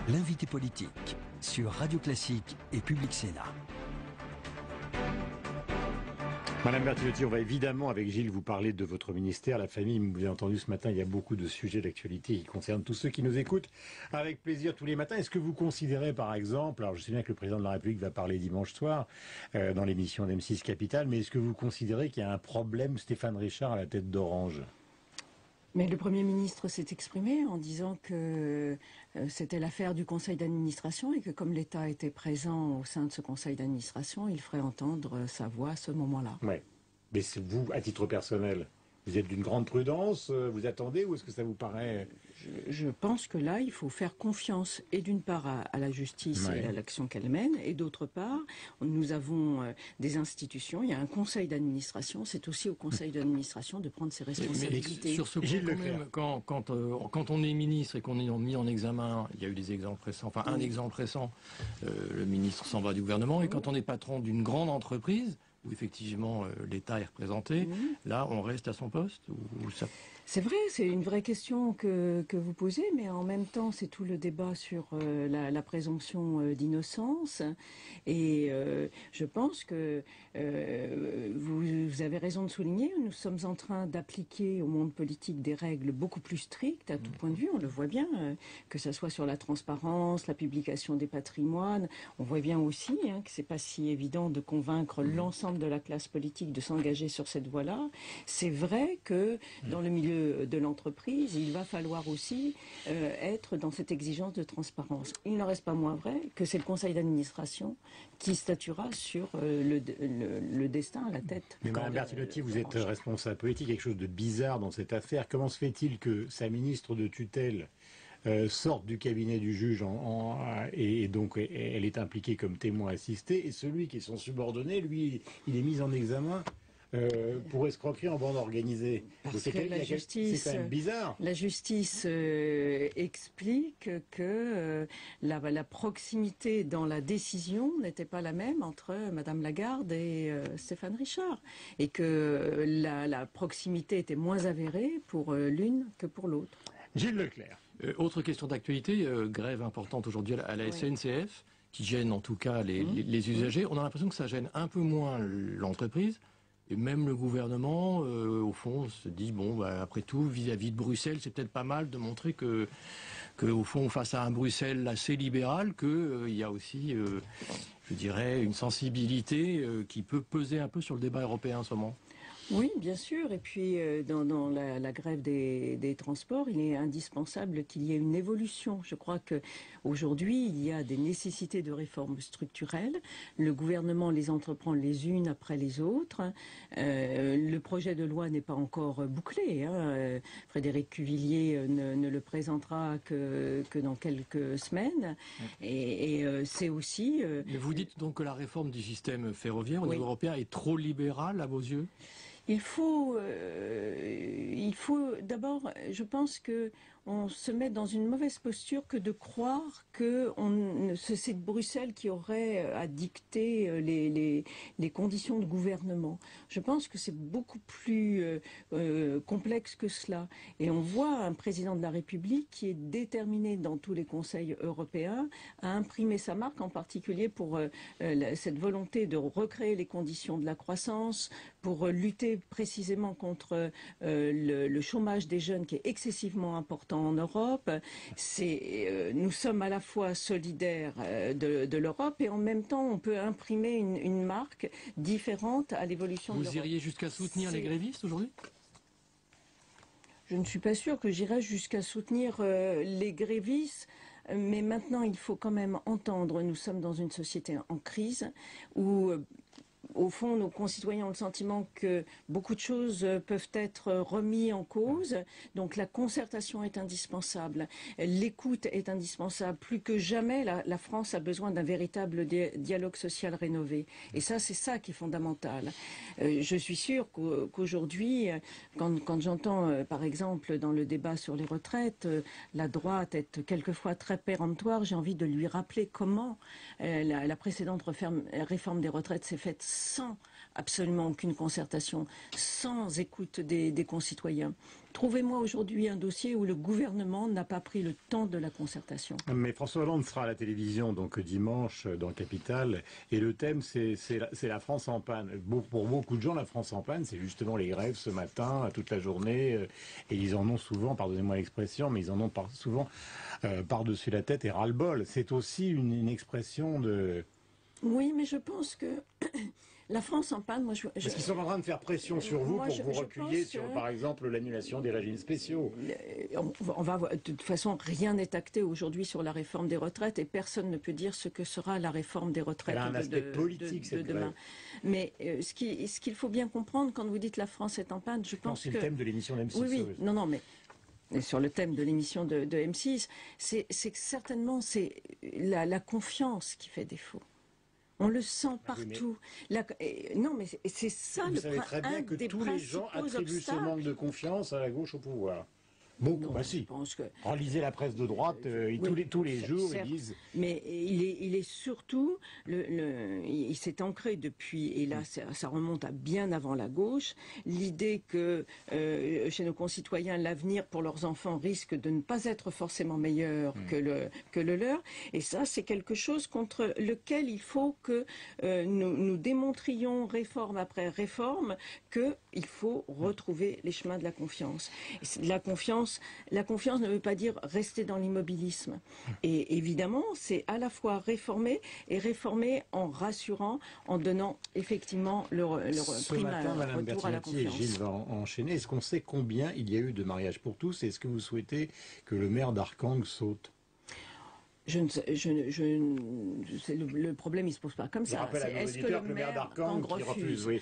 L'invité politique sur Radio Classique et Public Sénat. Madame Bertinotti, on va évidemment avec Gilles vous parler de votre ministère, la famille. Vous avez entendu ce matin, il y a beaucoup de sujets d'actualité qui concernent tous ceux qui nous écoutent avec plaisir tous les matins. Est-ce que vous considérez par exemple, alors je sais bien que le président de la République va parler dimanche soir dans l'émission d'M6 Capital, mais est-ce que vous considérez qu'il y a un problème Stéphane Richard à la tête d'Orange ? Mais le Premier ministre s'est exprimé en disant que c'était l'affaire du conseil d'administration et que comme l'État était présent au sein de ce conseil d'administration, il ferait entendre sa voix à ce moment-là. Oui, mais c'est vous, à titre personnel, vous êtes d'une grande prudence, vous attendez ou est-ce que ça vous paraît... Je pense que là, il faut faire confiance et d'une part à la justice et à l'action qu'elle mène et d'autre part, nous avons des institutions, il y a un conseil d'administration, c'est aussi au conseil d'administration de prendre ses responsabilités. Mais sur ce point, quand on est ministre et qu'on est mis en examen, il y a eu des exemples récents, enfin un exemple récent, le ministre s'en va du gouvernement et quand on est patron d'une grande entreprise, où effectivement l'État est représenté, là on reste à son poste ou ça... C'est vrai, c'est une vraie question que vous posez, mais en même temps c'est tout le débat sur la présomption d'innocence et je pense que vous avez raison de souligner, nous sommes en train d'appliquer au monde politique des règles beaucoup plus strictes à tout point de vue, on le voit bien, que ça soit sur la transparence, la publication des patrimoines, on voit bien aussi que c'est pas si évident de convaincre l'ensemble de la classe politique de s'engager sur cette voie-là. C'est vrai que dans le milieu de l'entreprise, il va falloir aussi être dans cette exigence de transparence. Il n'en reste pas moins vrai que c'est le conseil d'administration qui statuera sur le destin à la tête. Mais Mme Bertinotti, vous êtes responsable politique, quelque chose de bizarre dans cette affaire. Comment se fait-il que sa ministre de tutelle sorte du cabinet du juge et donc elle est impliquée comme témoin assisté et celui qui est son subordonné, lui, il est mis en examen pour escroquerie en bande organisée. Parce que la justice, c'est quand même bizarre. La justice explique que la proximité dans la décision n'était pas la même entre Madame Lagarde et Stéphane Richard, et que la proximité était moins avérée pour l'une que pour l'autre. Gilles Leclerc. Autre question d'actualité, grève importante aujourd'hui à la SNCF, qui gêne en tout cas les usagers. On a l'impression que ça gêne un peu moins l'entreprise. Et même le gouvernement, au fond, se dit, bon, après tout, vis-à-vis de Bruxelles, c'est peut-être pas mal de montrer que au fond, face à un Bruxelles assez libéral, il y a aussi, je dirais, une sensibilité qui peut peser un peu sur le débat européen en ce moment. Oui, bien sûr. Et puis, dans la grève des transports, il est indispensable qu'il y ait une évolution. Je crois que aujourd'hui, il y a des nécessités de réformes structurelles. Le gouvernement les entreprend les unes après les autres. Le projet de loi n'est pas encore bouclé. Frédéric Cuvillier ne le présentera que dans quelques semaines. Et c'est aussi... Mais vous dites donc que la réforme du système ferroviaire au niveau européen est trop libérale à vos yeux ? Il faut d'abord, je pense que on se met dans une mauvaise posture que de croire que c'est Bruxelles qui aurait à dicter les conditions de gouvernement. Je pense que c'est beaucoup plus complexe que cela. Et on voit un président de la République qui est déterminé dans tous les conseils européens à imprimer sa marque, en particulier pour cette volonté de recréer les conditions de la croissance, pour lutter précisément contre le chômage des jeunes qui est excessivement important en Europe. Nous sommes à la fois solidaires de l'Europe et en même temps on peut imprimer une marque différente à l'évolution de l'Europe. Vous iriez jusqu'à soutenir les grévistes aujourd'hui ? Je ne suis pas sûre que j'irai jusqu'à soutenir les grévistes, mais maintenant il faut quand même entendre, nous sommes dans une société en crise où... Au fond, nos concitoyens ont le sentiment que beaucoup de choses peuvent être remises en cause. Donc la concertation est indispensable. L'écoute est indispensable. Plus que jamais, la France a besoin d'un véritable dialogue social rénové. Et ça, c'est ça qui est fondamental. Je suis sûre qu'aujourd'hui, quand j'entends, par exemple, dans le débat sur les retraites, la droite être quelquefois très péremptoire, j'ai envie de lui rappeler comment la précédente réforme des retraites s'est faite sans absolument aucune concertation, sans écoute des concitoyens. Trouvez-moi aujourd'hui un dossier où le gouvernement n'a pas pris le temps de la concertation. Mais François Hollande sera à la télévision donc dimanche dans Capital et le thème c'est la France en panne. Pour beaucoup de gens, la France en panne, c'est justement les grèves ce matin, toute la journée, et ils en ont souvent, pardonnez-moi l'expression, mais ils en ont souvent par-dessus la tête et ras-le-bol. C'est aussi une expression de... Oui, mais je pense que la France en panne, Parce qu'ils sont en train de faire pression sur vous pour vous reculer sur, par exemple, l'annulation des régimes spéciaux. On va voir. De toute façon, rien n'est acté aujourd'hui sur la réforme des retraites et personne ne peut dire ce que sera la réforme des retraites Elle a un aspect politique, de demain. Mais ce qu'il faut bien comprendre quand vous dites la France est en panne, je pense que... C'est le thème de l'émission d'M6. Oui, non, mais... Et sur le thème de l'émission de M6, c'est certainement la confiance qui fait défaut. On le sent partout. Non, mais c'est ça vous le savez très bien que tous les gens attribuent ce manque de confiance à la gauche au pouvoir. Beaucoup, bah si. Relisez la presse de droite, tous les jours, certes, ils disent... Mais il est surtout, il s'est ancré depuis, et là ça remonte à bien avant la gauche, l'idée que chez nos concitoyens, l'avenir pour leurs enfants risque de ne pas être forcément meilleur que le leur. Et ça, c'est quelque chose contre lequel il faut que nous démontrions, réforme après réforme, qu'il faut retrouver les chemins de la confiance. La confiance ne veut pas dire rester dans l'immobilisme. Et évidemment, c'est à la fois réformer et réformer en rassurant, en donnant effectivement le retour à la confiance. Et Gilles va enchaîner. Est-ce qu'on sait combien il y a eu de mariages pour tous? Est-ce que vous souhaitez que le maire d'Arcang saute? Le problème, il se pose pas comme ça. Je rappelle à nos auditeurs que le maire d'Arcang qui refuse, oui.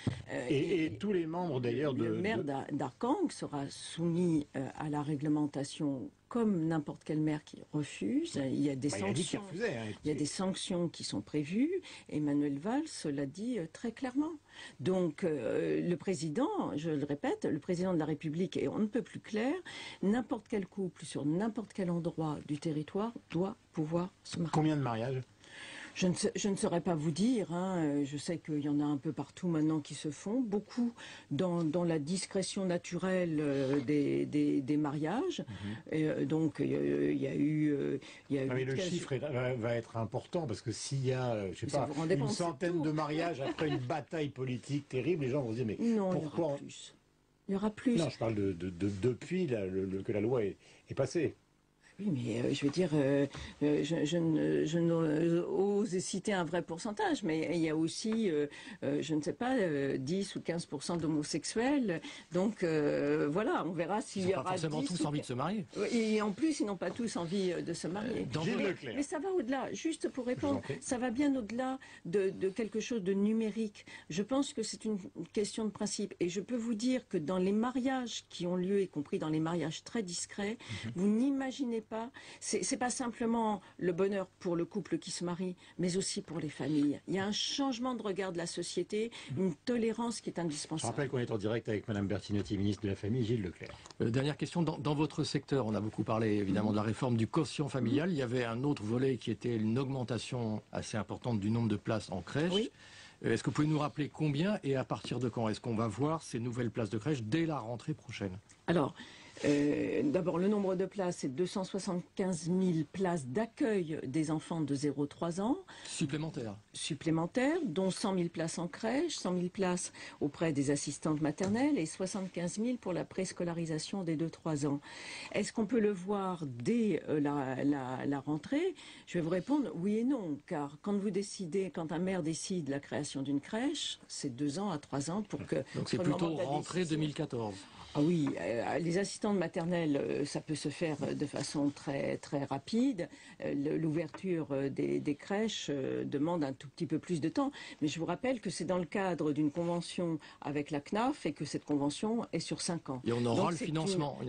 Et tous les membres d'ailleurs de... Le maire d'Arcang sera soumis à la réglementation comme n'importe quel maire qui refuse. Il y a des sanctions. Il y a des sanctions qui sont prévues. Emmanuel Valls l'a dit très clairement. Donc le président, je le répète, le président de la République, et on ne peut plus clair, n'importe quel couple sur n'importe quel endroit du territoire doit pouvoir se marier. Combien de mariages ? Je ne saurais pas vous dire. Je sais qu'il y en a un peu partout maintenant qui se font. Beaucoup dans la discrétion naturelle des mariages. Donc il y a eu... mais le chiffre va être important parce que s'il y a, je sais pas, une centaine de mariages après une bataille politique terrible, les gens vont se dire mais non, pourquoi... Il y aura plus. Non, je parle depuis que la loi est passée. Oui, mais je veux dire, je n'ose citer un vrai pourcentage, mais il y a aussi, je ne sais pas, 10 ou 15% d'homosexuels. Donc voilà, on verra s'il y aura. Ils n'ont pas forcément tous envie de se marier. Et en plus, ils n'ont pas tous envie de se marier. Mais ça va au-delà. Juste pour répondre, ça va bien au-delà de quelque chose de numérique. Je pense que c'est une question de principe. Et je peux vous dire que dans les mariages qui ont lieu, y compris dans les mariages très discrets, vous n'imaginez pas, c'est pas simplement le bonheur pour le couple qui se marie, mais aussi pour les familles. Il y a un changement de regard de la société, une tolérance qui est indispensable. Je rappelle qu'on est en direct avec Madame Bertinotti, ministre de la Famille, Gilles Leclerc. Dernière question, dans votre secteur, on a beaucoup parlé évidemment de la réforme du quotient familial. Il y avait un autre volet qui était une augmentation assez importante du nombre de places en crèche. Oui. Est-ce que vous pouvez nous rappeler combien et à partir de quand est-ce qu'on va voir ces nouvelles places de crèche dès la rentrée prochaine? Alors, d'abord, le nombre de places, c'est 275 000 places d'accueil des enfants de 0-3 ans. Supplémentaires, dont 100 000 places en crèche, 100 000 places auprès des assistantes maternelles et 75 000 pour la préscolarisation des 2-3 ans. Est-ce qu'on peut le voir dès la rentrée? Je vais vous répondre oui et non, car quand un maire décide la création d'une crèche, c'est 2 ans à 3 ans pour que... Donc c'est plutôt rentrée 2014. Ah oui, les assistantes maternelles, ça peut se faire de façon très très rapide. L'ouverture des crèches demande un tout petit peu plus de temps. Mais je vous rappelle que c'est dans le cadre d'une convention avec la CNAF et que cette convention est sur 5 ans. Et on aura le financement.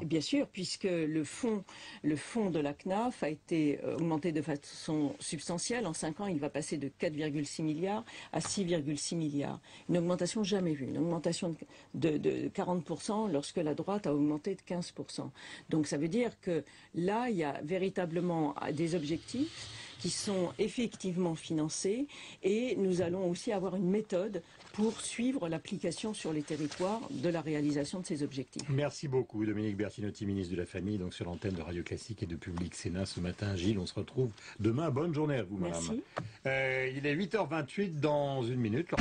Bien sûr, puisque le fonds de la CNAF a été augmenté de façon substantielle. En 5 ans, il va passer de 4,6 milliards à 6,6 milliards. Une augmentation jamais vue. Une augmentation de 40% lorsque la droite a augmenté de 15%. Donc ça veut dire que là, il y a véritablement des objectifs qui sont effectivement financés et nous allons aussi avoir une méthode pour suivre l'application sur les territoires de la réalisation de ces objectifs. Merci beaucoup Dominique Bertinotti, ministre de la Famille, donc sur l'antenne de Radio Classique et de Public Sénat ce matin. Gilles, on se retrouve demain. Bonne journée à vous, madame. Merci. Il est 8h28 dans une minute.